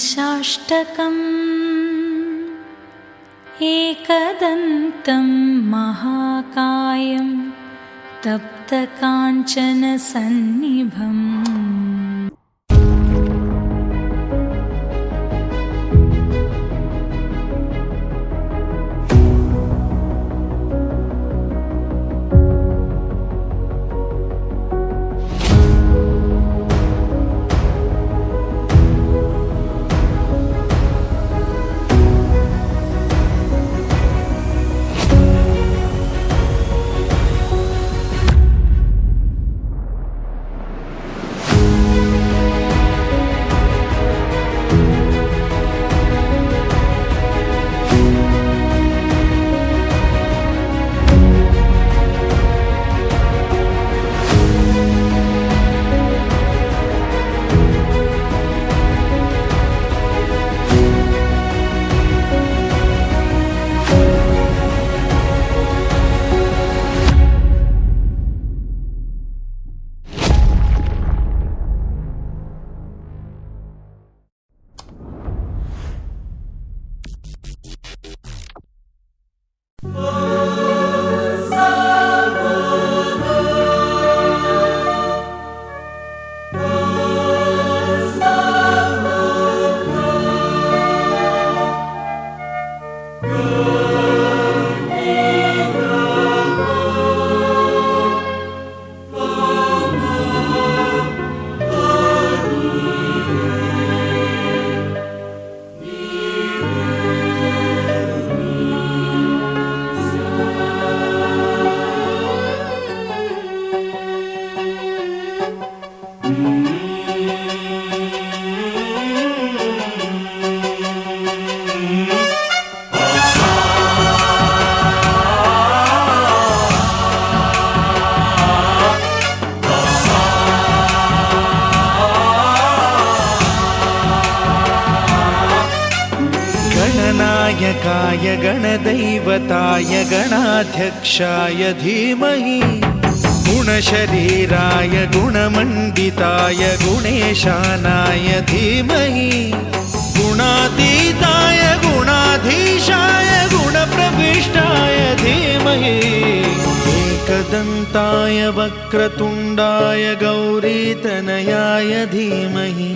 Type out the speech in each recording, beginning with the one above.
पंचाष्टकम् एकदन्तं महाकायं तप्तकाञ्चनसन्निभम् गणनायकाय गणदैवताय गणाध्यक्षाय धीमहि गुणशरीराय गुणमण्डिताय गुणेशानाय धीमहि गुणातीताय गुणाधीशाय गुणप्रविष्टाय धीमहि एकदन्ताय वक्रतुण्डाय गौरीतनयाय धीमहि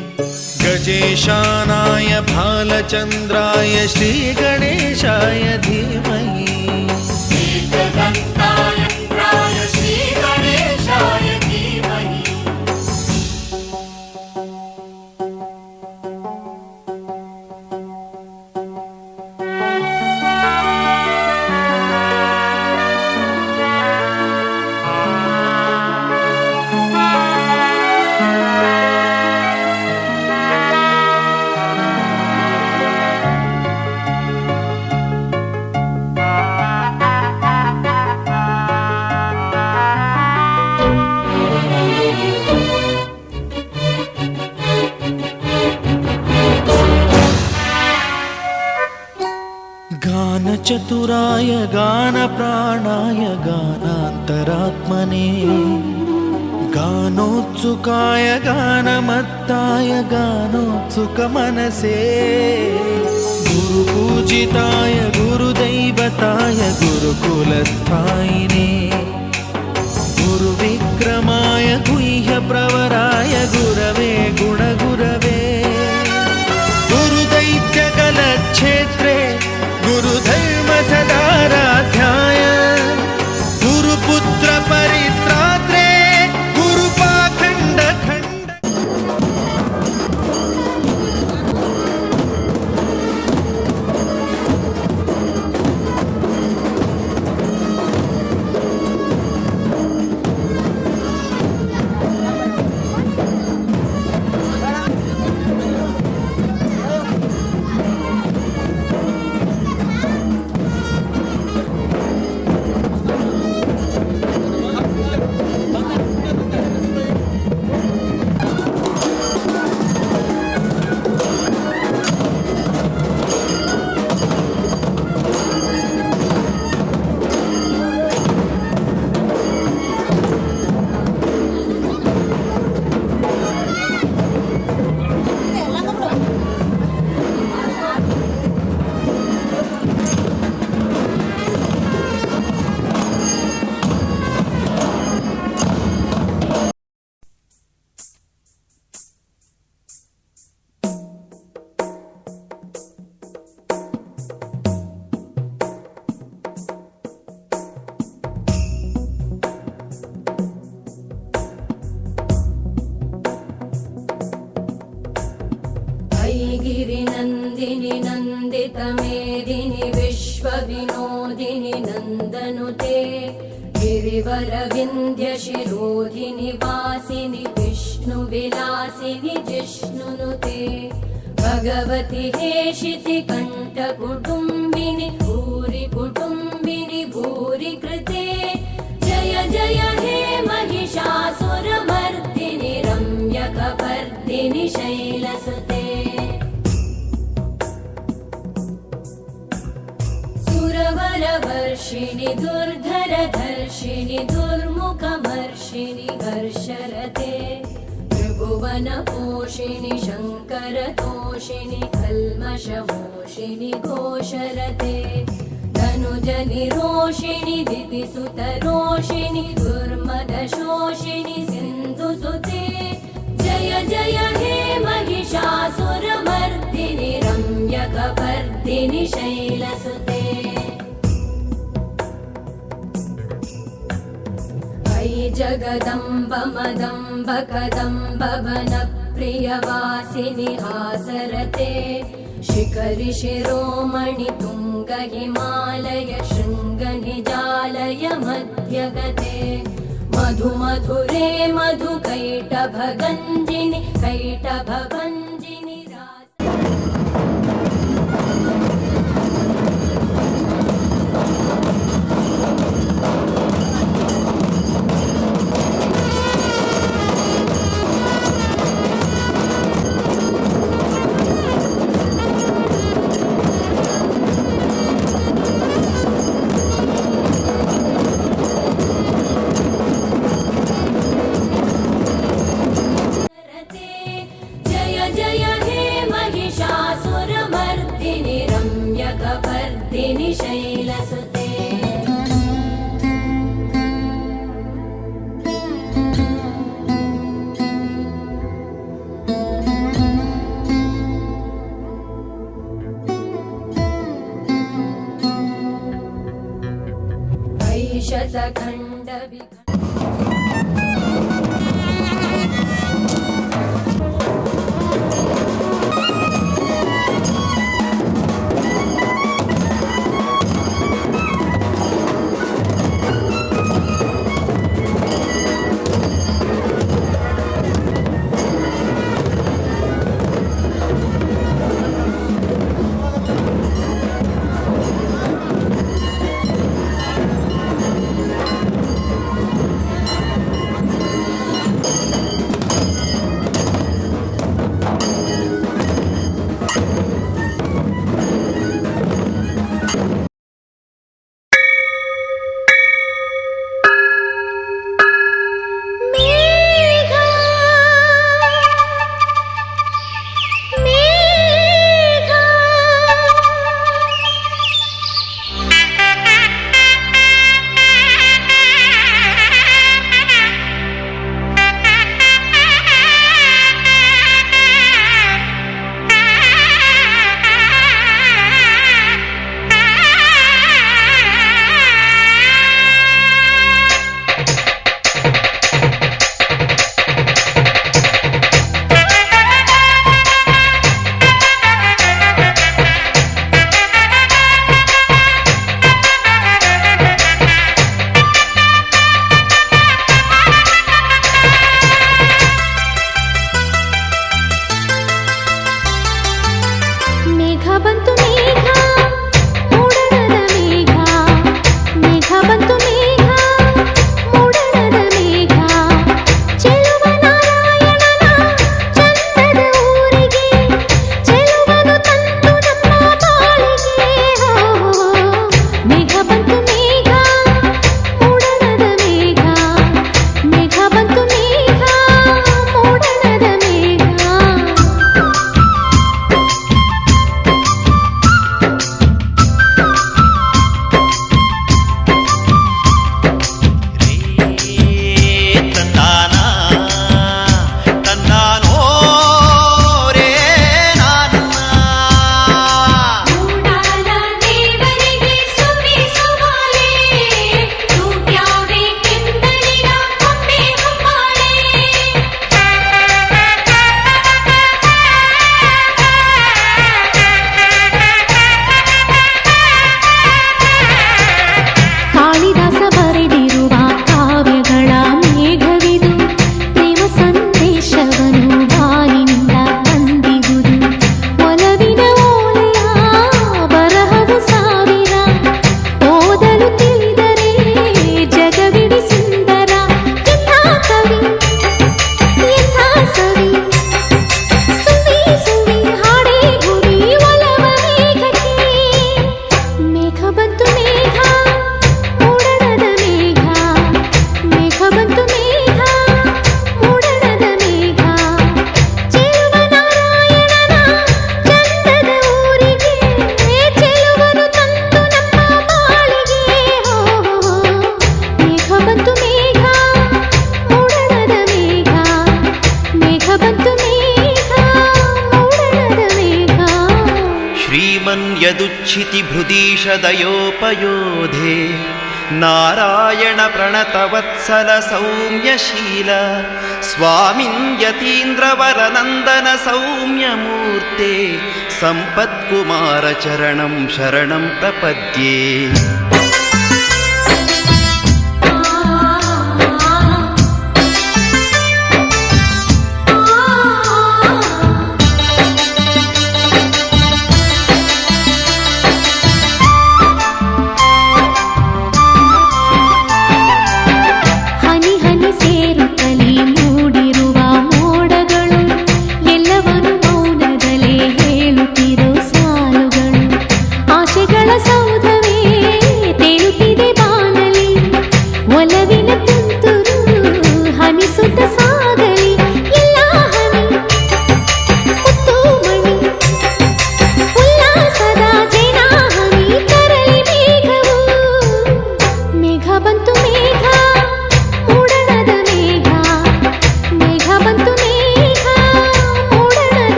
गजेशानाय भालचन्द्राय श्रीगणेशाय धीमहि एकदन्ताय श्रीगणेशाय धीमहि गानचतुराय गानप्राणाय गानान्तरात्मने गानोत्सुकाय गानमत्ताय गानोत्सुकमनसे गुरुपूजिताय गुरुदैवताय गुरुकुलस्थायिने गुरुविक्रमाय गुह्यप्रवराय गुरवे गुणगुरवे गुरुदैत्यकलक्षेत्रे गुरुधर्म सदाराध्याय गुरुपुत्र परित्रात्रे गुरुपाखण्ड खण्ड ते गिरिवरविन्ध्यशिरोधिनि वासिनि विष्णुविलासिनि जिष्णुनुते भगवति हेशिति कण्ठकुटुम्बिनि भूरि कुटुम्बिनि भूरि कृते जय जय हे महिषासुरमर्दिनि रम्यकपर्दिनि शैलसुते सुरवरवर्षिणि दुर्धरधर्षिणि दुर्मुखमर्षिणि हर्षरते त्रिभुवनपोषिणि शङ्करतोषिणि कल्मषमोषिणि घोषरते धनुजनिरोषिणि दितिसुतरोषिणि दुर्मदशोषिणि सिन्धुसुते जय जय हे महिषासुरमर्दिनि रम्यकपर्दिनि शैलसुते अयि जगदम्ब मदम्ब कदम्ब वनप्रियवासिनि हासरते शिखरि शिरोमणि तुङ्ग हिमालय शृङ्ग निजालय मध्यगते मधु मधुरे मधु कैटभगञ्जिनि कैटभभञ्जिनि महिषासुरमर्दिनि रम्यकपर्दिनि शैलसुते ऐशतखण्ड ದಯೋಪಯೋಧೆ ನಾರಾಯಣ ಪ್ರಣತವತ್ಸಲ ಸೌಮ್ಯಶೀಲ ಸ್ವಾಮಿನ್ ಯತೀಂದ್ರವರನಂದನ ಸೌಮ್ಯಮೂರ್ತೆ ಸಂಪತ್ಕುಮಾರ ಚರಣಂ ಶರಣಂ ಪ್ರಪದ್ಯೆ.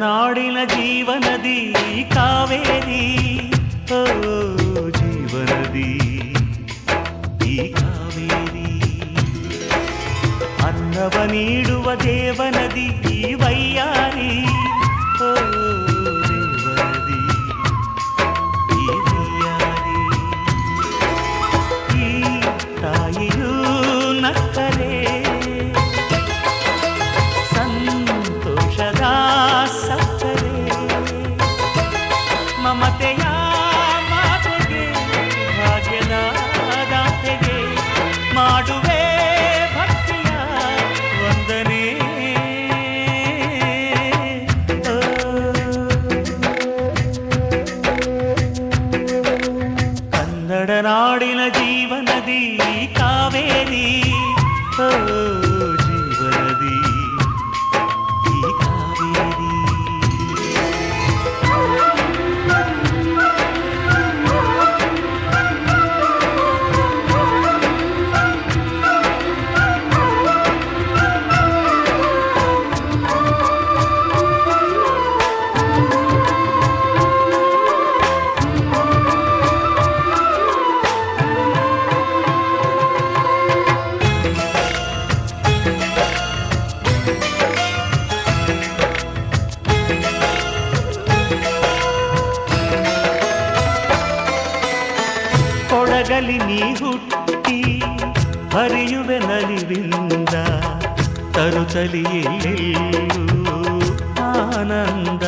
ನಾಡಿನ ಜೀವನದಿ ಕಾವೇರಿ, ಓ ಜೀವನದಿ ಈ ಕಾವೇರಿ, ಅನ್ನವ ನೀಡುವ ದೇವನದಿ ಈ ವೈಯಾರಿ, ಓ ದೇವನದಿ ಈ ವೈಯಾರಿ, ಈ ತಾಯಿಯೂ ನಕ್ಕರೆ ಸಂತೋಷದ ಸಕ್ಕರೆ, ಮಮತೆಯ ಮಾತೆಗೆ ಭಾಗ್ಯದ ದಾತೆಗೆ ಮಾಡುವೆ ಭಕ್ತಿಯ ವಂದನೆ. ಕನ್ನಡ ನಾಡಿನ ಜೀವನದಿ ಕಾವೇರಿ, ಓ ಜೀವನದಿ ಈ ಕಾವೇರಿ. ಕೊಡಗಲಿ ನೀ ಹುಟ್ಟಿ ಹರಿಯುವೆ ನಲಿವಿಂದ, ತರುತ್ತಲಿ ಎಲ್ಲೆಲ್ಲೂ ಆನಂದ.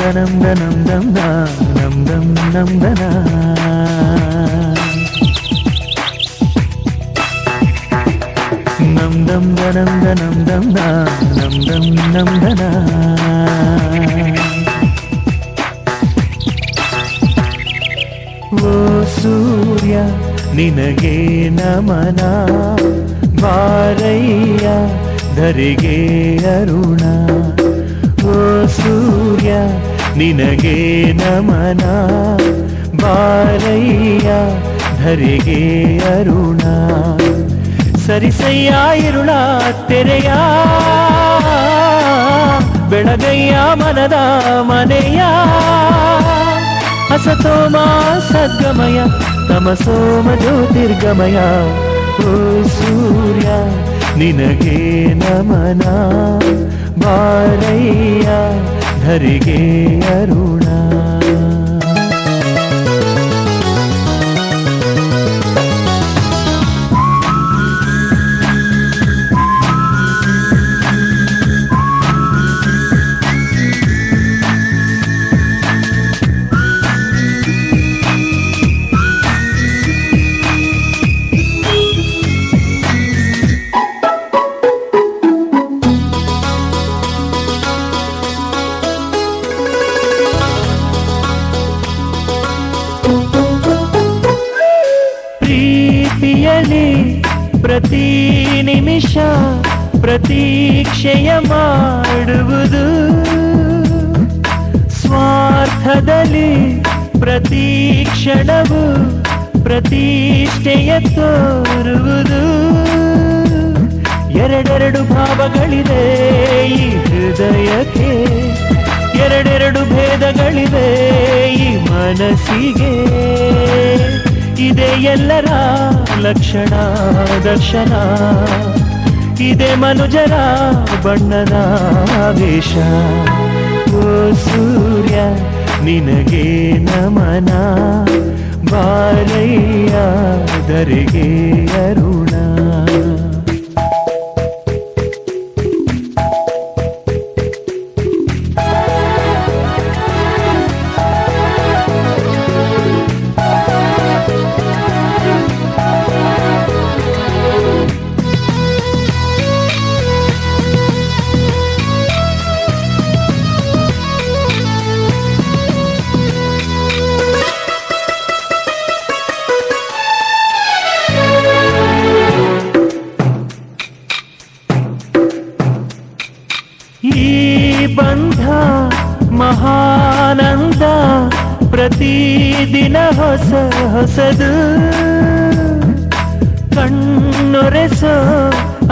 ದನಂ ದನಂ ದಂ ದಂ ದಂ ದಂ ದನ ನಂ ದಂ ದನಂ ದನಂ ದಂ ನಂ ದಂ ನಂ ದನ ಓ ಸೂರ್ಯ ನಿನಗೆ ನಮನ ಬಾರಯ್ಯ ಧರೆಗೆ ಅರುಣ ಓ ಸೂರ್ಯ ನಿನಗೆ ನಮನ ಬಾರಯ್ಯ ಧರೆಗೆ ಅರುಣ ಸರಿಸಯ್ಯ ಇರುಳ ತೆರೆಯ ಬೆಳಗಯ್ಯ ಮನದ ಮನೆಯ ಅಸತೋಮ ಸದ್ಗಮಯ ತಮಸೋಮ ಜ್ಯೋತಿರ್ಗಮಯ ಓ ಸೂರ್ಯ ನಿನಗೆ ನಮನ ಬಾರಯ್ಯ ಧರೆಗೆ ಅರುಣ ಪ್ರೀತಿಯಲಿ ಪ್ರತಿ ನಿಮಿಷ ಪ್ರತೀಕ್ಷೆಯ ಮಾಡುವುದು ಸ್ವಾರ್ಥದಲ್ಲಿ ಪ್ರತಿ ಕ್ಷಣವು ಪ್ರತಿಷ್ಠೆಯ ತೋರುವುದು ಎರಡೆರಡು ಭಾವಗಳಿದೆ ಈ ಹೃದಯಕ್ಕೆ ಎರಡೆರಡು ಭೇದಗಳಿವೆ ಈ ಮನಸ್ಸಿಗೆ ಇದೆ ಎಲ್ಲರ ಲಕ್ಷಣ ದರ್ಶನ ಇದೆ ಮನುಜರ ಬಣ್ಣದ ವೇಷ ಓ ಸೂರ್ಯ ನಿನಗೆ ನಮನ ಬಾರಯ್ಯ ಧರೆಗೆ ಅರುಣ ಈ ಬಂಧ ಮಹಾನಂದ ಪ್ರತಿದಿನ ಹೊಸ ಹೊಸದು ಕಣ್ಣೊರೆಸೋ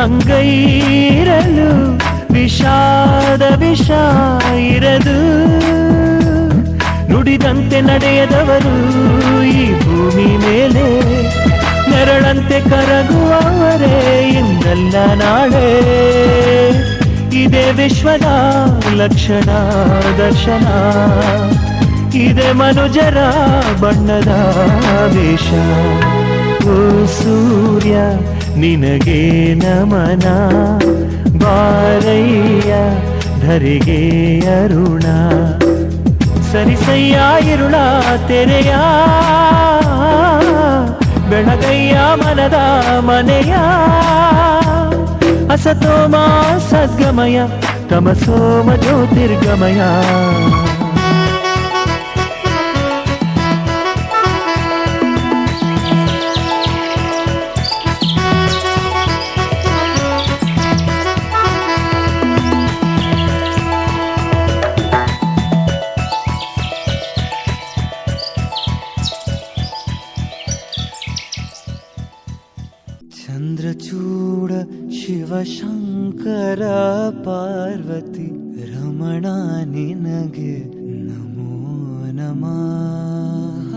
ಅಂಗೈರಲು ವಿಷಾದ ವಿಷ ಇರದು ನುಡಿದಂತೆ ನಡೆಯದವರು ಈ ಭೂಮಿ ಮೇಲೆ ನೆರಳಂತೆ ಕರಗುವವರೇ ಇಂದಲ್ಲ ನಾಳೆ ಇದೆ ವಿಶ್ವದ ಲಕ್ಷಣ ದರ್ಶನ ಇದೆ ಮನುಜರ ಬಣ್ಣದ ವೇಷ ಓ ಸೂರ್ಯ ನಿನಗೆ ನಮನ ಬಾರಯ್ಯ ಧರೆಗೆ ಅರುಣ ಸರಿಸಯ್ಯ ಇರುಳ ತೆರೆಯ ಬೆಳಗಯ್ಯ ಮನದ ಮನೆಯ ಅಸತೋಮ ಸದ್ಗಮಯ ತಮಸೋಮ ಜ್ಯೋತಿರ್ಗಮಯ ಚಂದ್ರಚೂಡ ಶಿವಶಂಕರ ಪಾರ್ವತಿ ರಮಣ ನಿನಗೆ ನಮೋ ನಮಃ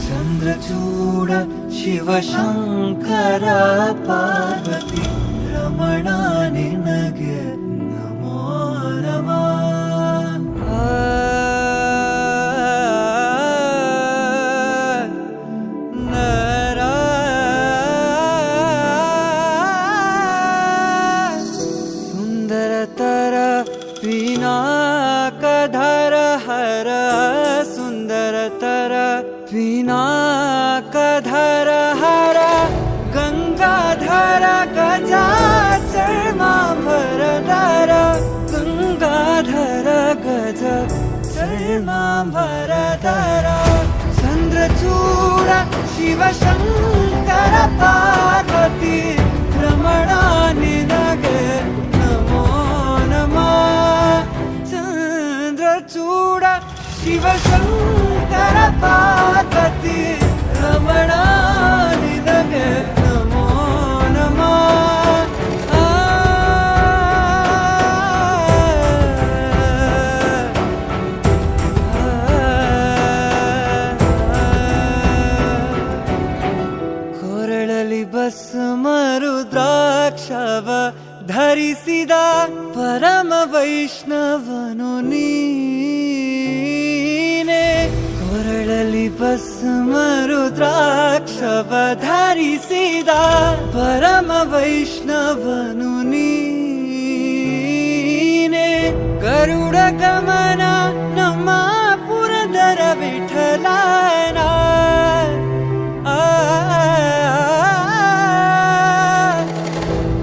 ಚಂದ್ರಚೂಡ ಶಿವಶಂಕರ ಪಾರ್ವತಿ ರಮಣ ನಿನಗೆ ನಮೋ ನಮಃ पिनाकधर हर सुन्दरतर पिनाकधर हर गङ्गाधर गजाचर्माम्बरधर गङ्गाधर गज चर्माम्बरधर चन्द्रचूड शिवशङ्कर पार्वती रमणा निनगे नमो नमः चन्द्रचूड शिवशङ्कर पार्वती रमणा निनगे नमो नमः ಕೊರಳಲಿ ಭಸ್ಮರು ದ್ರಾಕ್ಷವ ಧರಿಸಿದ ಪರಮ ವೈಷ್ಣವನು ನೀನೆ ಕೊರಳಲಿ ಭಸ್ಮರು ದ್ರಾಕ್ಷವ ಧರಿಸಿದ ಪರಮ ವೈಷ್ಣವನು ನೀನೆ ಗರುಡ ಗಮನ ನಮ್ಮ ಪುರಂದರ ವಿಠಲನ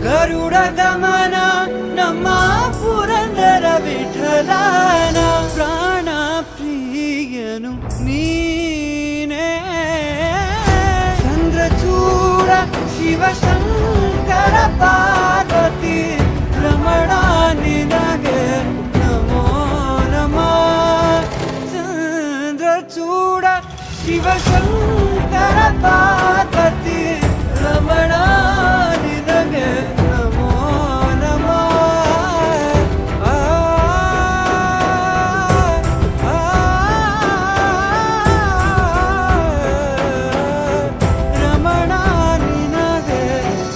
ಗರುಡ ಗಮನ ನಮ್ಮ ಪುರಂದರ ವಿಠಲನ ಪ್ರಾಣ ಪ್ರಿಯನು ನೀನೇ ಚಂದ್ರಚೂಡ ಶಿವಶಂಕರ ಪಾರ್ವತಿ ರಮಣ ನಿನಗೆ ನಮೋ ನಮಃ ಚಂದ್ರಚೂಡ ಶಿವಶಂಕರ ಪಾರ್ವತಿ ರಮಣ ನಿನಗೆ ನಮೋ ನಮಃ ರಮಣ ನಿನಗೆ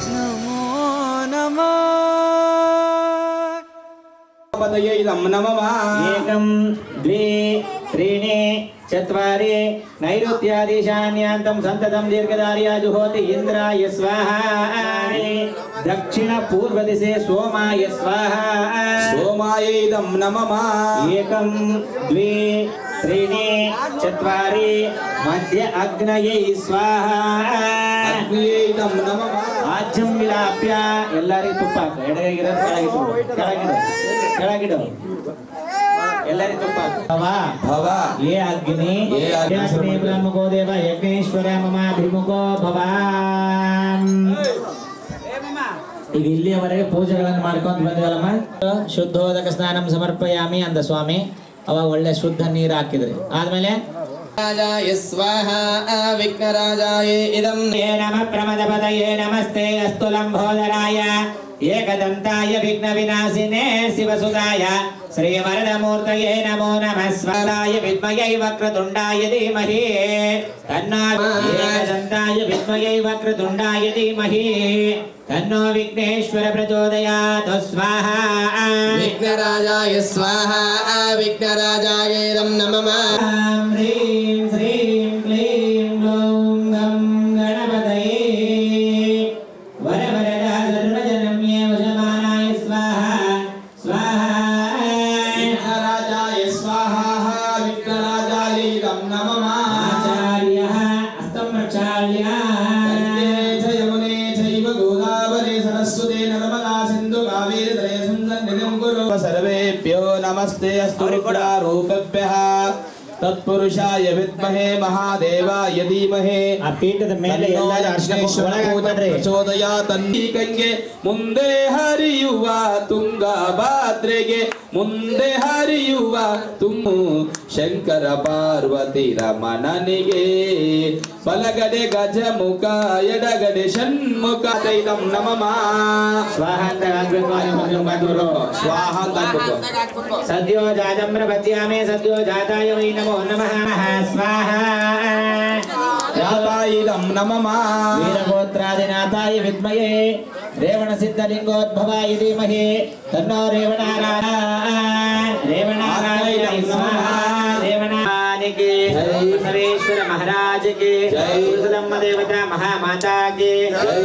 ನಮೋ ನಮಃ पदये इदं नमः एकं द्वे त्रीणि चत्वारि नैऋत्यादिशान्यान्तं सन्ततं दीर्घदार्या जुहोति इन्द्राय स्वाहा दक्षिण पूर्व दिशे सोमाय स्वाहा सोमाय इदं नमः एकं द्वे त्रीणि चत्वारि मध्य अग्नये स्वाहा अग्नये इदं नमः आज्यं विलाप्य ಎಲ್ಲರಿಗೂ ತುಪ್ಪ ಎಡಗೈಗಿರೋದು ಕೆಳಗಿಡು ಎಲ್ಲರಿಗೂ ತುಪ್ಪ ಭವ ಏ ಅಗ್ನಿ ಅಗ್ನಿ ಬ್ರಹ್ಮಕೋ ದೇವ ಯಜ್ಞೇಶ್ವರ ಮಮಾಭಿಮುಖೋ ಭವ ಈಗ ಇಲ್ಲಿಯವರೆಗೆ ಪೂಜೆಗಳನ್ನು ಮಾಡ್ಕೊಂಡು ಬಂದಿವಲ್ಲಮ್ಮ ಶುದ್ಧೋದಕ ಸ್ನಾನಂ ಸಮರ್ಪಯಾಮಿ ಅಂದ ಸ್ವಾಮಿ ಅವಾಗ ಒಳ್ಳೆ ಶುದ್ಧ ನೀರು ಹಾಕಿದ್ರಿ ಆದ್ಮೇಲೆ ರಾಜಾಯ ಸ್ವಾಹ ವಿಘ್ನರಾಜಾಯ ಇದಂ ನಮಃ ಪ್ರಮದಪದಯೇ ನಮಸ್ತೆ ಅಸ್ತು ಲಂಬೋದರಾಯ ಏಕದಂತಾಯ ವಿಘ್ನ ವಿನಾಶಿನೇ ಶಿವಸುದಾಯ ಶ್ರೀವರದಮೂರ್ತಯೇ ನಮೋ ನಮಃ ಸ್ವರಾಯ ವಿದ್ಮಯೈ ವಕ್ರತುಂಡಾಯ ಧೀಮಹಿ ತನ್ನೋ ಏಕದಂತಾಯ ವಿದ್ಮಯೈ ವಕ್ರತುಂಡಾಯ ಧೀಮಹಿ ತನ್ನೋ ವಿಘ್ನೇಶ್ವರ ಪ್ರಚೋದಯಾತ್ ಸ್ವಾಹ ವಿಘ್ನರಾಜಾಯ ಸ್ವಾಹ ವಿಘ್ನರಾಜಾಯ ಇದಂ ನಮಃ ಹ್ರೀಂ ಶ್ರೀಂ ಕ್ಲೀಂ ಓಂ ಗಂ ಗಣಪತಯೇ ವರವರದ ಸರ್ವಜನಮ್ಯೇ ವಶಮಾನಾಯ ಸ್ವಾಹ ಸ್ವಾಹ ವಿಘ್ನರಾಜಾಯ ಸ್ವಾಹ ವಿಘ್ನರಾಜಾಯ ಇದಂ ನಮಃ ಆಚಾರ್ಯಃ ಹಸ್ತಂ ಪ್ರಕ್ಷಾಳ್ಯ ಯಮುನೆ ಚೈವ ಗೋದಾವರಿ ಸರಸ್ವತಿ ನರ್ಮದಾ ಸಿಂಧು ಕಾವೇರಿ ತ್ರಯ ಸಂಗಮ್ ಕುರು ಸರ್ವೇಭ್ಯೋ ನಮಸ್ತೆ ಅಸ್ತು ರೂಪಭ್ಯಃ ತತ್ಪುರುಷಾಯ ವಿದ್ಮಹೇ ಮಹಾದೇವಾಯ ಧೀಮಹಿ ಆ ಪೀಠದ ಮೇಲೆ ಎಲ್ಲರೂ ಅರ್ಶನ ಪ್ರಚೋದಯ ತನ್ನಿ ಗಂಗೆ ಮುಂದೆ ಹರಿಯುವ ತುಂಗಭದ್ರೆಗೆ ಮುಂದೆ ಹರಿಯುವ ತುಂಬು ಶಂಕರ ಪಾರ್ವತಿ ರಮಣನಿಗೆ ಬಲಗಡೆ ಗಜಮುಖ ಎಡಗಡೆ ಷಣ್ಮುಖ ಇದಂ ನಮಃ ಸ್ವಾಹ ಅಂತ ಸ್ವಾಹ ಅಂತ ಸದ್ಯೋ ಜಾತಂ ಪ್ರಪದ್ಯಾಮಿ ಸದ್ಯೋ ಜಾತಾಯ ವೈ ನಮೋ ನಮಃ ಸ್ವಾಹ ಜಾತಾಯ ಇದಂ ನಮಃ ವೀರಗೋತ್ರಾದಿನಾಥಾಯ ವಿದ್ಮಯೇ ರೇವಣ ಸಿದ್ಧಲಿಂಗೋದ್ಭವಾಯ ಧೀಮಹಿ ತನ್ನೋ ರೇವಣಾರಾಯ ಸ್ವಾಹ ರೇವಣಾನಿಗೆ ಸರ್ವೇಶ್ವರ ಮಹಾರಾಜ की पुरुषोत्तम देवता महामाता की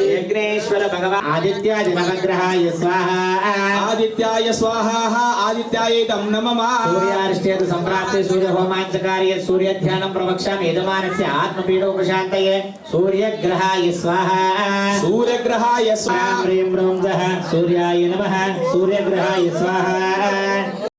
यज्ञेश्वर भगवान आदित्यादि नवग्रहाय स्वाहा आदित्याय स्वाहा आदित्याय तं नमः सूर्यारिष्टेतु सम्प्राप्ते सूर्यहोमाञ्चकार्य सूर्यध्यानं प्रवक्ष्यामि यजमानस्य आत्मपीडोपशान्तये सूर्यग्रहाय स्वाहा सूर्यग्रहाय स्वाहा ह्रीं ह्रीं सः सूर्याय नमः सूर्यग्रहाय स्वाहा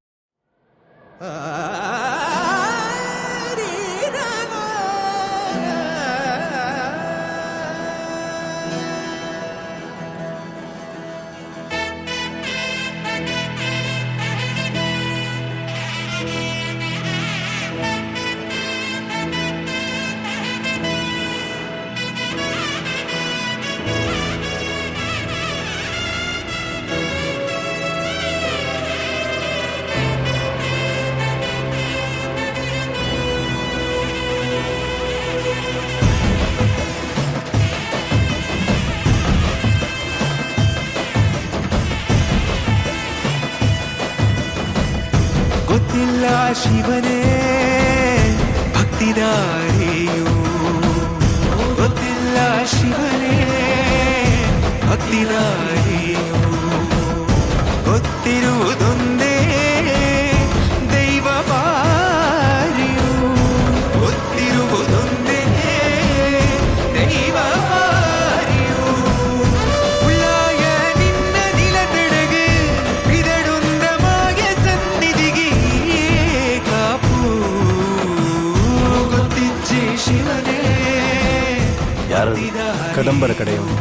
ಗೊತ್ತಿಲ್ಲ ಶಿವನೇ ಭಕ್ತಿದಾರಿಯು ಗೊತ್ತಿಲ್ಲ ಶಿವನೇ ಭಕ್ತಿದಾರಿಯು ಗೊತ್ತಿರುವುದೊಂದೇ ದೈವ ಬಾರಿಯು ಗೊತ್ತಿರುವುದೊಂದೇ ದೈವ ಬಾರಿಯು ಉಳ್ಳಾಯ ನಿನ್ನ ನಿಲತಡೆಗೆ ಬಿದಡುಂದಮಾಯ ಸನ್ನಿಧಿಗೆ ಕಾಪು ಗೊತ್ತಿಜ್ಜಿ ಶಿವನೇ ಯಾರು ಕದಂಬರ ಕಡೆಯವರು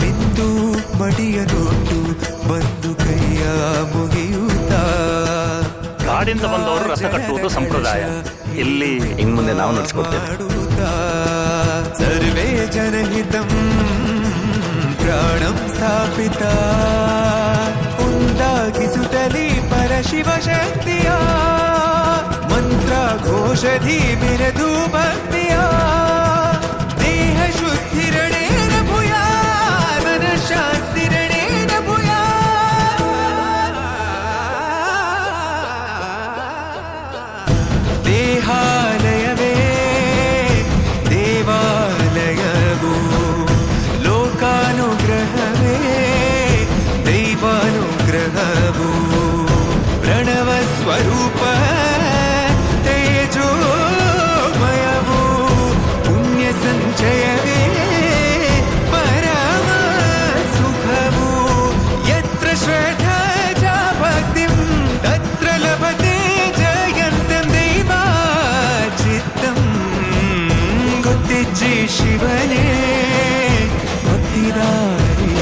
ಮಿಂದು ಮಡಿಯನೊಟ್ಟು ಬಂದು ಕೈಯ ಮುಗಿಯುತ್ತ ಕಾಡಿಂದ ಬಂದವರು ರಥ ಕಟ್ಟುವುದು ಸಂಪ್ರದಾಯ. ಇಲ್ಲಿ ಇನ್ನು ಮುಂದೆ ನಾವು ನಡೆಸ್ಕೊಡ್ತೇವೆ. ಸರ್ವೇ ಜನಹಿತಂ ಪ್ರಾಣಂ ಸ್ಥಾಪಿತ ಉಂಟಾಗಿಸುತ್ತಲೇ ಪರಶಿವ ಶಕ್ತಿಯ ಮಂತ್ರ ಘೋಷಧಿ ಮೆರೆದು ಭಕ್ತಿಯ ದೇಹ ಶುದ್ಧಿರಣೇನ ಭೂಯಾ ಮನ ಶಾಂತಿರಣೇನ ಭೂಯಾ ದೇಹಾಲಯವೇ ದೇವಾಲಯವು ಲೋಕಾನುಗ್ರಹವೇ ದೈವಾನುಗ್ರಹವು ಪ್ರಣವ ಸ್ವರೂಪ ತೇಜೋಮಯವು ಪುಣ್ಯ ಸಂಚಯವೇ ಪರಮ ಸುಖವು ಯತ್ರ ಶ್ರದ್ಧಾ ಚ ಭಕ್ತಿಂ ತತ್ರ ಲಭತೆ ಜಯಂತಂ ದೈವಾಚಿತ್ತಂ ಗೊತ್ತಿಜ್ಜಿ ಶಿವನೇ ಭಕ್ತಿದಾರಿಯು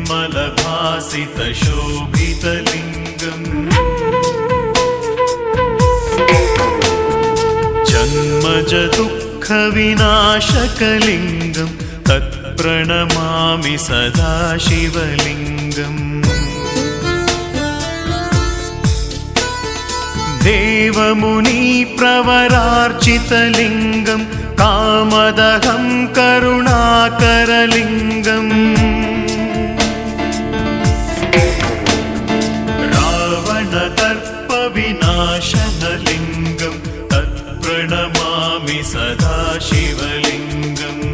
निर्मलभासितशोभितलिङ्गम् जन्मजदुःखविनाशकलिङ्गं तत्प्रणमामि सदा शिवलिङ्गम् देवमुनिप्रवरार्चितलिङ्गं कामदहं करुणाकरलिङ्गम् रावणदर्पविनाशनलिङ्गं तत्प्रणमामि सदा शिवलिङ्गम्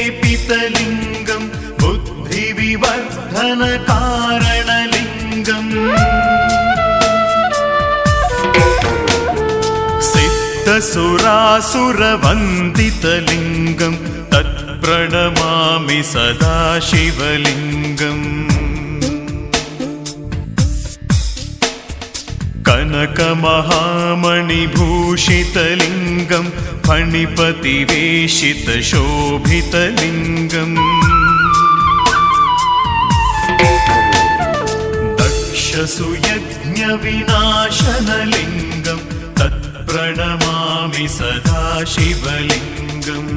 सुगन्धिसुलेपितलिङ्गं बुद्धिविवर्धनकारणलिङ्गम् सिद्धसुरासुरवन्दितलिङ्गं तत्प्रणमामि सदा शिवलिङ्गम् कनकमहामणिभूषितलिङ्गं फणिपतिवेशितशोभितलिङ्गम् दक्षसुयज्ञविनाशनलिङ्गं तत्प्रणमामि सदा शिवलिङ्गम्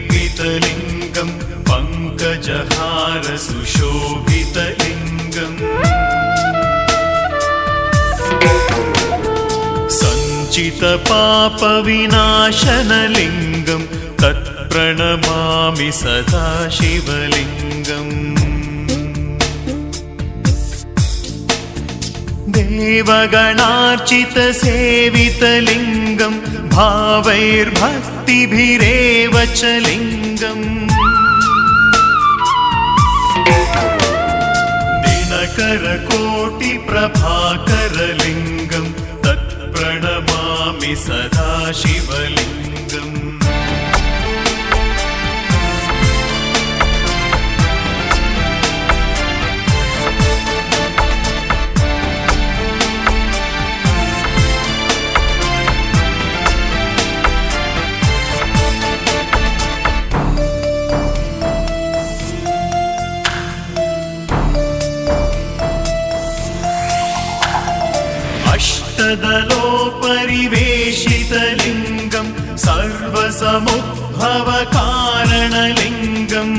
चन्दनलेपितलिङ्गं पङ्कजहार सुशोभितलिङ्गम् सञ्चितपापविनाशनलिङ्गं तत्प्रणमामि सदा शिवलिङ्गम् देवगणार्चितसेवितलिङ्गं भावैर्भक्तिभिरेव च लिङ्गम् दिनकरकोटिप्रभाकरलिङ्गं तत्प्रणमामि सदा शिवलिङ्गम् अष्टदलोपरिवेशितलिङ्गं सर्वसमुद्भवकारणलिङ्गम्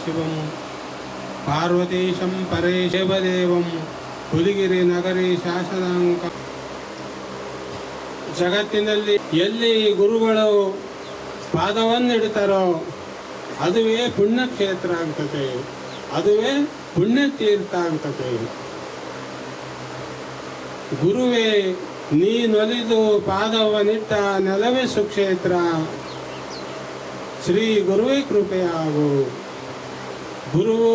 ಸದಾಶಿವಂ ಪಾರ್ವತೀಶಂ ಪರೇಶೇವದೇವಂ ಹುಲಿಗಿರಿ ನಗರಿ ಶಾಸನಾಂಕ. ಜಗತ್ತಿನಲ್ಲಿ ಎಲ್ಲಿ ಗುರುಗಳು ಪಾದವನ್ನಿಡ್ತಾರೋ ಅದುವೇ ಪುಣ್ಯಕ್ಷೇತ್ರ ಆಗ್ತದೆ, ಅದುವೇ ಪುಣ್ಯತೀರ್ಥ ಆಗ್ತದೆ. ಗುರುವೇ ನೀನೊಲಿದು ಪಾದವನಿಟ್ಟ ನೆಲವೇ ಸುಕ್ಷೇತ್ರ, ಶ್ರೀ ಗುರುವೇ ಕೃಪೆಯಾಗು. ಗುರುವು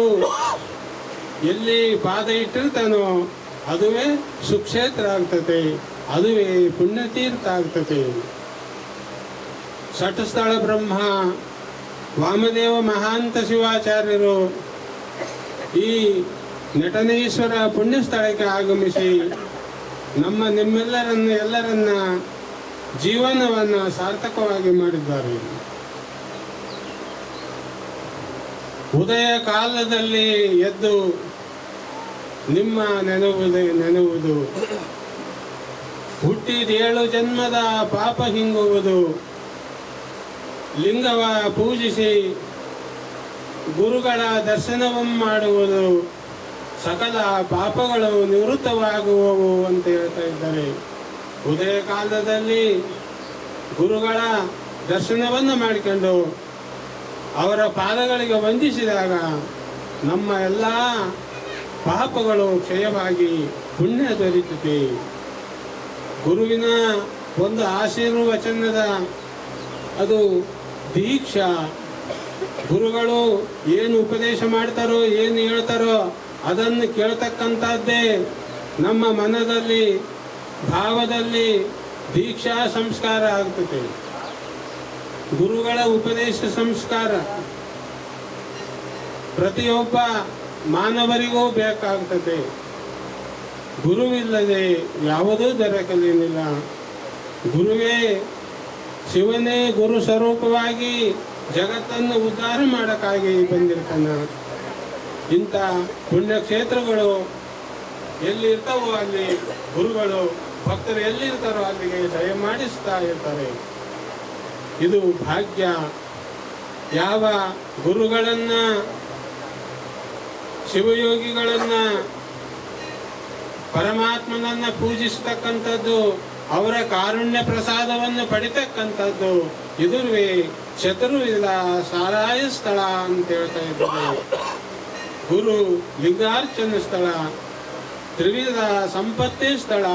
ಎಲ್ಲಿ ಪಾದ ಇಟ್ಟಿರ್ತಾನೋ ಅದುವೇ ಸುಕ್ಷೇತ್ರ ಆಗ್ತದೆ, ಅದುವೇ ಪುಣ್ಯತೀರ್ಥ ಆಗ್ತದೆ. ಷಟ್ಸ್ಥಳ ಬ್ರಹ್ಮ ವಾಮದೇವ ಮಹಾಂತ ಶಿವಾಚಾರ್ಯರು ಈ ನಟನೇಶ್ವರ ಪುಣ್ಯಸ್ಥಳಕ್ಕೆ ಆಗಮಿಸಿ ನಿಮ್ಮೆಲ್ಲರನ್ನ ಜೀವನವನ್ನು ಸಾರ್ಥಕವಾಗಿ ಮಾಡಿದ್ದಾರೆ. ಉದಯ ಕಾಲದಲ್ಲಿ ಎದ್ದು ನಿಮ್ಮ ನೆನೆಯುವುದು, ಹುಟ್ಟಿದ 7 ಜನ್ಮದ ಪಾಪ ಹಿಂಗುವುದು, ಲಿಂಗವ ಪೂಜಿಸಿ ಗುರುಗಳ ದರ್ಶನವನ್ನು ಮಾಡುವುದು, ಸಕಲ ಪಾಪಗಳು ನಿವೃತ್ತವಾಗುವವು ಅಂತ ಹೇಳ್ತಾ ಇದ್ದಾರೆ. ಉದಯ ಕಾಲದಲ್ಲಿ ಗುರುಗಳ ದರ್ಶನವನ್ನು ಮಾಡಿಕೊಂಡು ಅವರ ಪಾದಗಳಿಗೆ ವಂದಿಸಿದಾಗ ನಮ್ಮ ಎಲ್ಲ ಪಾಪಗಳು ಕ್ಷಯವಾಗಿ ಪುಣ್ಯ ದೊರೆಯುತ್ತದೆ. ಗುರುವಿನ ಒಂದು ಆಶೀರ್ವಚನದ ಅದು ದೀಕ್ಷಾ. ಗುರುಗಳು ಏನು ಉಪದೇಶ ಮಾಡ್ತಾರೋ, ಏನು ಹೇಳ್ತಾರೋ ಅದನ್ನು ಕೇಳ್ತಕ್ಕಂಥದ್ದೇ ನಮ್ಮ ಮನದಲ್ಲಿ ಭಾವದಲ್ಲಿ ದೀಕ್ಷಾ ಸಂಸ್ಕಾರ ಆಗ್ತದೆ. ಗುರುಗಳ ಉಪದೇಶ ಸಂಸ್ಕಾರ ಪ್ರತಿಯೊಬ್ಬ ಮಾನವರಿಗೂ ಬೇಕಾಗ್ತದೆ. ಗುರುವಿಲ್ಲದೆ ಯಾವುದೂ ದೊರಕಲೇನಿಲ್ಲ. ಗುರುವೇ ಶಿವನೇ ಗುರು ಸ್ವರೂಪವಾಗಿ ಜಗತ್ತನ್ನು ಉದ್ಧಾರ ಮಾಡೋಕ್ಕಾಗಿ ಬಂದಿರ್ತಾನ. ಇಂಥ ಪುಣ್ಯಕ್ಷೇತ್ರಗಳು ಎಲ್ಲಿರ್ತಾವೋ ಅಲ್ಲಿ ಗುರುಗಳು, ಭಕ್ತರು ಎಲ್ಲಿರ್ತಾರೋ ಅಲ್ಲಿಗೆ ದಯಮಾಡಿಸ್ತಾ ಇರ್ತಾರೆ. ಇದು ಭಾಗ್ಯ. ಯಾವ ಗುರುಗಳನ್ನ, ಶಿವಯೋಗಿಗಳನ್ನ, ಪರಮಾತ್ಮನನ್ನ ಪೂಜಿಸ್ತಕ್ಕಂಥದ್ದು, ಅವರ ಕಾರುಣ್ಯ ಪ್ರಸಾದವನ್ನು ಪಡಿತಕ್ಕಂಥದ್ದು, ಇದುವೇ ಚತುರ್ವಿಧ ಸಾರಾಯ ಸ್ಥಳ ಅಂತ ಹೇಳ್ತಾ ಇದ್ದಾರೆ. ಗುರು ಲಿಂಗಾರ್ಚನ ಸ್ಥಳ, ತ್ರಿವಿಧ ಸಂಪತ್ತಿ ಸ್ಥಳ,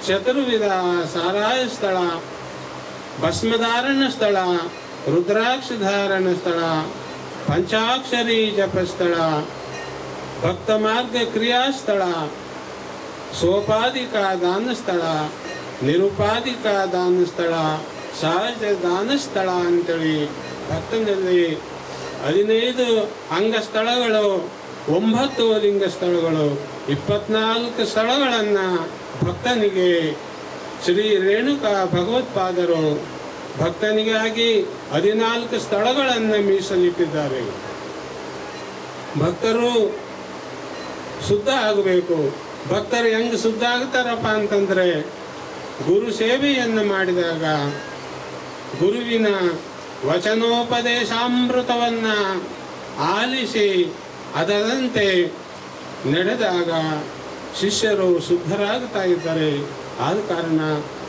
ಚತುರ್ವಿಧ ಸಾರಾಯ ಸ್ಥಳ, ಭಸ್ಮಧಾರಣ ಸ್ಥಳ, ರುದ್ರಾಕ್ಷ ಧಾರಣ ಸ್ಥಳ, ಪಂಚಾಕ್ಷರಿ ಜಪ ಸ್ಥಳ, ಭಕ್ತ ಮಾರ್ಗ ಕ್ರಿಯಾ ಸ್ಥಳ, ಸೋಪಾದಿಕ ದಾನ ಸ್ಥಳ, ನಿರುಪಾದಿಕ ದಾನ ಸ್ಥಳ, ಸಹಜ ದಾನ ಸ್ಥಳ ಅಂತೇಳಿ ಭಕ್ತನಲ್ಲಿ 15 ಅಂಗ ಸ್ಥಳಗಳು, 9 ಲಿಂಗ ಸ್ಥಳಗಳು, 24 ಸ್ಥಳಗಳನ್ನು ಭಕ್ತನಿಗೆ ಶ್ರೀ ರೇಣುಕಾ ಭಗವತ್ಪಾದರು ಭಕ್ತನಿಗಾಗಿ 14 ಸ್ಥಳಗಳನ್ನು ಮೀಸಲಿಟ್ಟಿದ್ದಾರೆ. ಭಕ್ತರು ಶುದ್ಧ ಆಗಬೇಕು. ಭಕ್ತರು ಹೆಂಗೆ ಶುದ್ಧ ಆಗ್ತಾರಪ್ಪ ಅಂತಂದ್ರೆ, ಗುರು ಸೇವೆಯನ್ನು ಮಾಡಿದಾಗ, ಗುರುವಿನ ವಚನೋಪದೇಶಾಮೃತವನ್ನ ಆಲಿಸಿ ಅದರಂತೆ ನಡೆದಾಗ ಶಿಷ್ಯರು ಶುದ್ಧರಾಗ್ತಾ ಇದ್ದಾರೆ. ಆದ ಕಾರಣ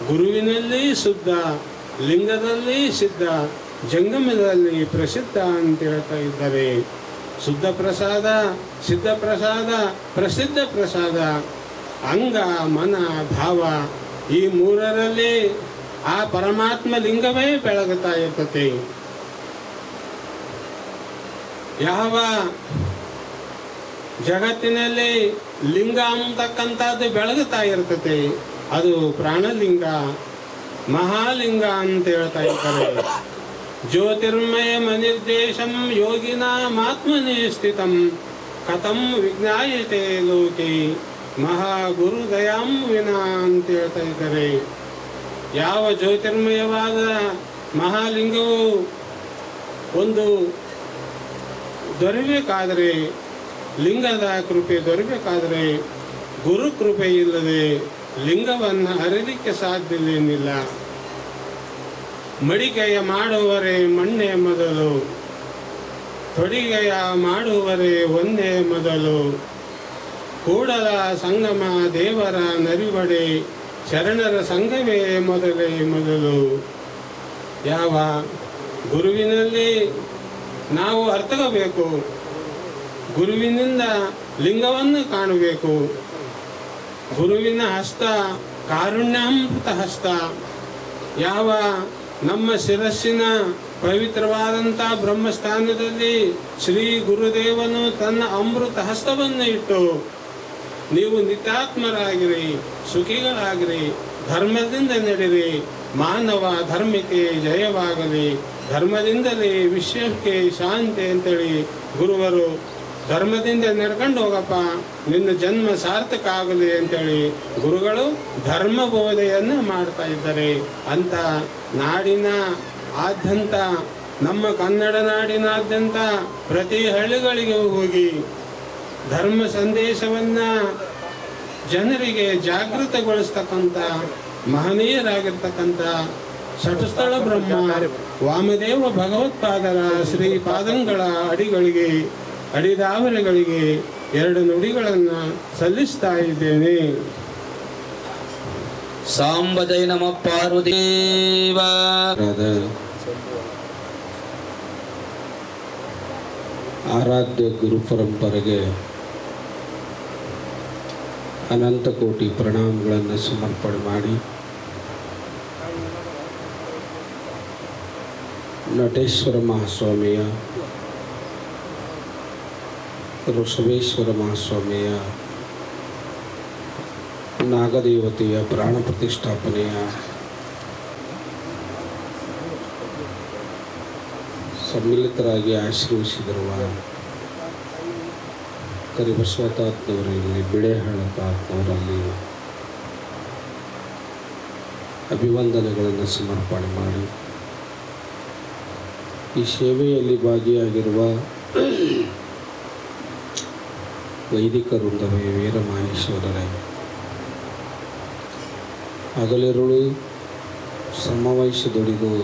ಗುರುವಿನಲ್ಲಿ ಶುದ್ಧ, ಲಿಂಗದಲ್ಲಿ ಸಿದ್ಧ, ಜಂಗಮದಲ್ಲಿ ಪ್ರಸಿದ್ಧ ಅಂತ ಹೇಳ್ತಾ ಇದ್ದಾರೆ. ಶುದ್ಧ ಪ್ರಸಾದ, ಸಿದ್ಧ ಪ್ರಸಾದ, ಪ್ರಸಿದ್ಧ ಪ್ರಸಾದ, ಅಂಗ ಮನ ಭಾವ ಈ ಮೂರರಲ್ಲಿ ಆ ಪರಮಾತ್ಮ ಲಿಂಗವೇ ಬೆಳಗುತ್ತಾ ಇರ್ತದೆ. ಯಾವ ಜಗತ್ತಿನಲ್ಲಿ ಲಿಂಗ ಅಂತಕ್ಕಂಥದ್ದು ಬೆಳಗುತ್ತಾ ಇರ್ತದೆ ಅದು ಪ್ರಾಣಲಿಂಗ, ಮಹಾಲಿಂಗ ಅಂತ ಹೇಳ್ತಾ ಇದ್ದಾರೆ. ಜ್ಯೋತಿರ್ಮಯ ಮನಿರ್ದೇಶಂ ಯೋಗಿನ ಮಾತ್ಮನೇ ಸ್ಥಿತಂ ಕಥಂ ವಿಜ್ಞಾಯತೆ ಲೋಕೆ ಮಹಾಗುರು ದಯಾಂ ವಿನಾ ಅಂತ ಹೇಳ್ತಾ ಇದ್ದಾರೆ. ಯಾವ ಜ್ಯೋತಿರ್ಮಯವಾದ ಮಹಾಲಿಂಗವು ಒಂದು ದೊರೆಯಬೇಕಾದರೆ, ಲಿಂಗದ ಕೃಪೆ ದೊರೆಯಬೇಕಾದರೆ ಗುರು ಕೃಪೆ ಇಲ್ಲದೆ ಲಿಂಗವನ್ನು ಅರಿಲಿಕ್ಕೆ ಸಾಧ್ಯವೇನಿಲ್ಲ. ಮಡಿಕೆಯ ಮಾಡುವವರೇ ಮಣ್ಣೆ ಮೊದಲು, ತೊಡಿಗೆಯ ಮಾಡುವರೆ ಒಂದೇ ಮೊದಲು ಕೂಡಲ ಸಂಗಮ ದೇವರ ನರಿವಡೆ ಶರಣರ ಸಂಘವೇ ಮೊದಲೇ ಮೊದಲು. ಯಾವ ಗುರುವಿನಲ್ಲಿ ನಾವು ಅರ್ಥಗಬೇಕು, ಗುರುವಿನಿಂದ ಲಿಂಗವನ್ನು ಕಾಣಬೇಕು. ಗುರುವಿನ ಹಸ್ತ ಕಾರುಣ್ಯಾಮೃತ ಹಸ್ತ. ಯಾವ ನಮ್ಮ ಶಿರಸ್ಸಿನ ಪವಿತ್ರವಾದಂಥ ಬ್ರಹ್ಮಸ್ಥಾನದಲ್ಲಿ ಶ್ರೀ ಗುರುದೇವನು ತನ್ನ ಅಮೃತ ಹಸ್ತವನ್ನು ಇಟ್ಟು ನೀವು ನಿತ್ಯಾತ್ಮರಾಗಿರಿ, ಸುಖಿಗಳಾಗಿರಿ, ಧರ್ಮದಿಂದ ನಡಿರಿ, ಮಾನವ ಧರ್ಮಕ್ಕೆ ಜಯವಾಗಲಿ, ಧರ್ಮದಿಂದಲೇ ವಿಶ್ವಕ್ಕೆ ಶಾಂತಿ ಅಂತೇಳಿ ಗುರುವರು ಧರ್ಮದಿಂದ ನಡ್ಕೊಂಡು ಹೋಗಪ್ಪ, ನಿನ್ನ ಜನ್ಮ ಸಾರ್ಥಕ ಆಗಲಿ ಅಂತೇಳಿ ಗುರುಗಳು ಧರ್ಮ ಬೋಧೆಯನ್ನು ಮಾಡ್ತಾ ಇದ್ದಾರೆ. ಅಂತ ನಾಡಿನ ಆದ್ಯಂತ, ನಮ್ಮ ಕನ್ನಡ ನಾಡಿನಾದ್ಯಂತ ಪ್ರತಿ ಹಳ್ಳಿಗಳಿಗೆ ಹೋಗಿ ಧರ್ಮ ಸಂದೇಶವನ್ನ ಜನರಿಗೆ ಜಾಗೃತಗೊಳಿಸ್ತಕ್ಕಂಥ ಮಹನೀಯರಾಗಿರ್ತಕ್ಕಂಥ ಷಟಸ್ಥಳ ಬ್ರಹ್ಮ ವಾಮದೇವ ಭಗವತ್ಪಾದರ ಶ್ರೀ ಪಾದಂಗಳ ಅಡಿಗಳಿಗೆ, ಅಡಿದಾವರೆಗಳಿಗೆ 2 ನುಡಿಗಳನ್ನು ಸಲ್ಲಿಸ್ತಾ ಇದ್ದೇನೆ. ಸಾಂಬಜೈ ನಮ ಪಾರ್ವದೇವ. ಆರಾಧ್ಯ ಗುರು ಪರಂಪರೆಗೆ ಅನಂತ ಕೋಟಿ ಪ್ರಣಾಮಗಳನ್ನು ಸಮರ್ಪಣೆ ಮಾಡಿ, ನಟೇಶ್ವರ ಮಹಾಸ್ವಾಮಿಯ, ಋಷಭೇಶ್ವರ ಮಹಾಸ್ವಾಮಿಯ, ನಾಗದೇವತೆಯ ಪ್ರಾಣ ಪ್ರತಿಷ್ಠಾಪನೆಯ ಸಮ್ಮಿಲಿತರಾಗಿ ಆಶೀರ್ವಿಸಿದಿರುವ ಕರಿಬಸವತಾತ್ನವರಲ್ಲಿ, ಬಿಳೆಹಳ್ಳ ತಾತ್ನವರಲ್ಲಿ ಅಭಿವಂದನೆಗಳನ್ನು ಸಮರ್ಪಣೆ ಮಾಡಿ, ಈ ಸೇವೆಯಲ್ಲಿ ಭಾಗಿಯಾಗಿರುವ ವೈದಿಕ ವೃಂದವೇ, ವೀರ ಮಹೇಶ್ವರರೇ, ಹಗಲಿರುಳು ಶ್ರಮವಹಿಸಿ ದುಡಿದು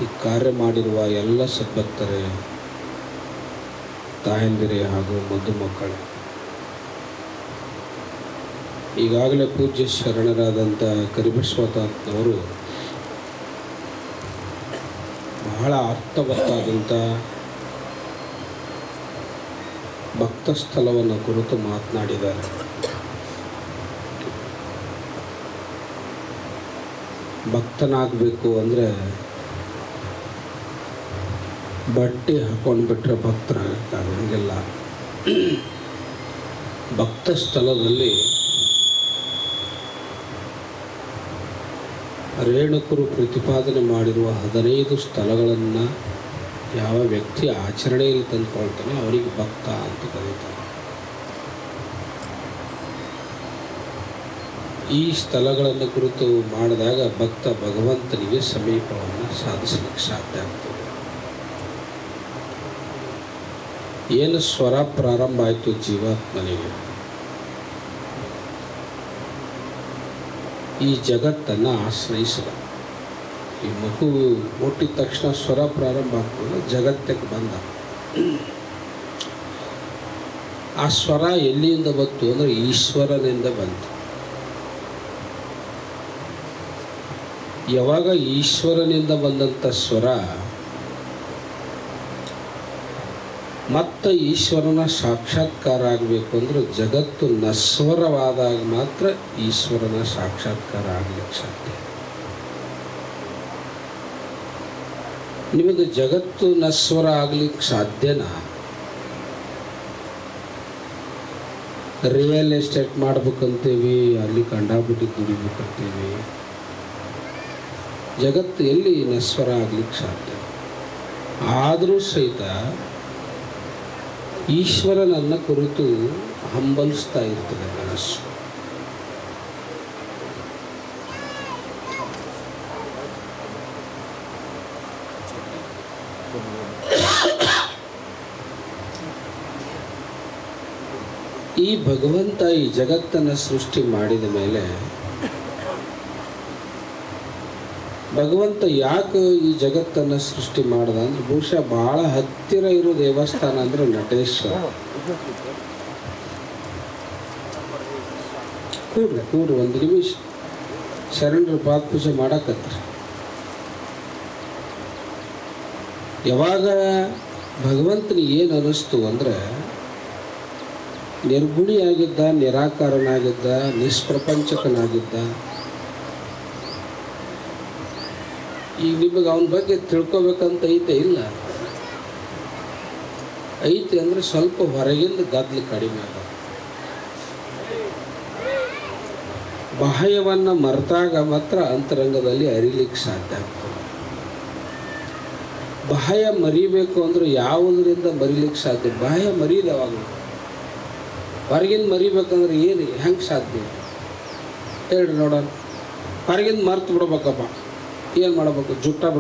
ಈ ಕಾರ್ಯ ಮಾಡಿರುವ ಎಲ್ಲ ಸದ್ಭಕ್ತರೇ, ತಾಯಂದಿರೇ ಹಾಗೂ ಮುದ್ದು ಮಕ್ಕಳೇ, ಈಗಾಗಲೇ ಪೂಜ್ಯ ಶರಣರಾದಂಥ ಕರಿಬಸವತಾತ್ನವರು ಬಹಳ ಅರ್ಥವತ್ತಾದಂಥ ಭಕ್ತ ಸ್ಥಳವನ್ನು ಕುರಿತು ಮಾತನಾಡಿದ್ದಾರೆ. ಭಕ್ತನಾಗಬೇಕು ಅಂದರೆ ಬಟ್ಟೆ ಹಾಕೊಂಡು ಬಿಟ್ಟರೆ ಭಕ್ತರಾಗಕ್ಕಾಗಂಗಿಲ್ಲ. ಭಕ್ತ ಸ್ಥಳದಲ್ಲಿ ರೇಣುಕರು ಪ್ರತಿಪಾದನೆ ಮಾಡಿರುವ 15 ಸ್ಥಳಗಳನ್ನು ಯಾವ ವ್ಯಕ್ತಿ ಆಚರಣೆಯಲ್ಲಿ ತಂದುಕೊಳ್ತಾನೆ ಅವರಿಗೆ ಭಕ್ತ ಅಂತ ಕರೀತಾರೆ. ಈ ಸ್ಥಳಗಳನ್ನು ಕುರಿತು ಮಾಡಿದಾಗ ಭಕ್ತ ಭಗವಂತನಿಗೆ ಸಮೀಪವನ್ನು ಸಾಧಿಸಲಿಕ್ಕೆ ಸಾಧ್ಯ ಆಗ್ತದೆ. ಏನು ಸ್ವರ ಪ್ರಾರಂಭ ಆಯಿತು ಜೀವಾತ್ಮನಿಗೆ, ಈ ಜಗತ್ತನ್ನು ಆಶ್ರಯಿಸದ. ಈ ಮಗು ಹುಟ್ಟಿದ ತಕ್ಷಣ ಸ್ವರ ಪ್ರಾರಂಭ ಆಗ್ತದೆ, ಜಗತ್ತಕ್ಕೆ ಬಂದ. ಆ ಸ್ವರ ಎಲ್ಲಿಂದ ಬಂತು ಅಂದರೆ ಈಶ್ವರನಿಂದ ಬಂತು. ಯಾವಾಗ ಈಶ್ವರನಿಂದ ಬಂದಂಥ ಸ್ವರ ಮತ್ತು ಈಶ್ವರನ ಸಾಕ್ಷಾತ್ಕಾರ ಆಗಬೇಕು ಅಂದರೆ ಜಗತ್ತು ನಶ್ವರವಾದಾಗ ಮಾತ್ರ ಈಶ್ವರನ ಸಾಕ್ಷಾತ್ಕಾರ ಆಗಲಿಕ್ಕೆ ಸಾಧ್ಯ. ನಿಮಗೆ ಜಗತ್ತು ನಶ್ವರ ಆಗಲಿಕ್ಕೆ ಸಾಧ್ಯನಾ? ರಿಯಲ್ ಎಸ್ಟೇಟ್ ಮಾಡ್ಬೇಕಂತೀವಿ, ಅಲ್ಲಿ ಕಂಡಾಬಿಟ್ಟು ದುಡಿಬೇಕಂತೀವಿ. ಜಗತ್ತು ಎಲ್ಲಿ ನಶ್ವರ ಆಗಲಿಕ್ಕೆ ಸಾಧ್ಯ? ಆದರೂ ಸಹಿತ ಈಶ್ವರನನ್ನು ಕುರಿತು ಹಂಬಲಿಸ್ತಾ ಇರ್ತದೆ ಮನಸ್ಸು. ಈ ಭಗವಂತ ಈ ಜಗತ್ತನ್ನು ಸೃಷ್ಟಿ ಮಾಡಿದ ಮೇಲೆ ಭಗವಂತ ಯಾಕೆ ಈ ಜಗತ್ತನ್ನು ಸೃಷ್ಟಿ ಮಾಡ್ದ ಅಂದ್ರೆ ಬಹುಶಃ ಭಾಳ ಹತ್ತಿರ ಇರೋ ದೇವಸ್ಥಾನ ಅಂದ್ರೆ ನಟೇಶ್ವರ. ಕೂಡ್ರಿ ಒಂದು ನಿಮಿಷ ಶರಣರ ಪಾದ ಪೂಜೆ ಮಾಡಕತ್ರಿ. ಯಾವಾಗ ಭಗವಂತನಿಗೆ ಏನು ಅನ್ನಿಸ್ತು ಅಂದರೆ ನಿರ್ಗುಣಿಯಾಗಿದ್ದ, ನಿರಾಕಾರನಾಗಿದ್ದ, ನಿಷ್ಪ್ರಪಂಚಕನಾಗಿದ್ದ. ಈಗ ನಿಮಗೆ ಅವನ ಬಗ್ಗೆ ತಿಳ್ಕೊಬೇಕಂತ ಐತೆ ಇಲ್ಲ? ಐತೆ ಅಂದರೆ ಸ್ವಲ್ಪ ಹೊರಗಿಂದ ಗದ್ದಲ ಕಡಿಮೆ ಆಗ. ಬಾಹ್ಯವನ್ನು ಮರೆತಾಗ ಮಾತ್ರ ಅಂತರಂಗದಲ್ಲಿ ಅರಿಲಿಕ್ಕೆ ಸಾಧ್ಯ ಆಗ್ತದೆ. ಬಾಹ್ಯ ಮರಿಬೇಕು ಅಂದ್ರೆ ಯಾವುದರಿಂದ ಮರಿಲಿಕ್ಕೆ ಸಾಧ್ಯ? ಬಾಹ್ಯ ಮರೀದವಾಗ ಹೊರಗಿಂದ ಮರಿಬೇಕಂದ್ರೆ ಏನು, ಹೆಂಗೆ ಸಾಧ್ಯ ಹೇಳ್ರಿ ನೋಡೋಣ. ಹೊರಗಿಂದ ಮರ್ತು ಬಿಡ್ಬೇಕಪ್ಪ, ಏನು ಮಾಡ್ಬೇಕು? ಜುಟ್ಟ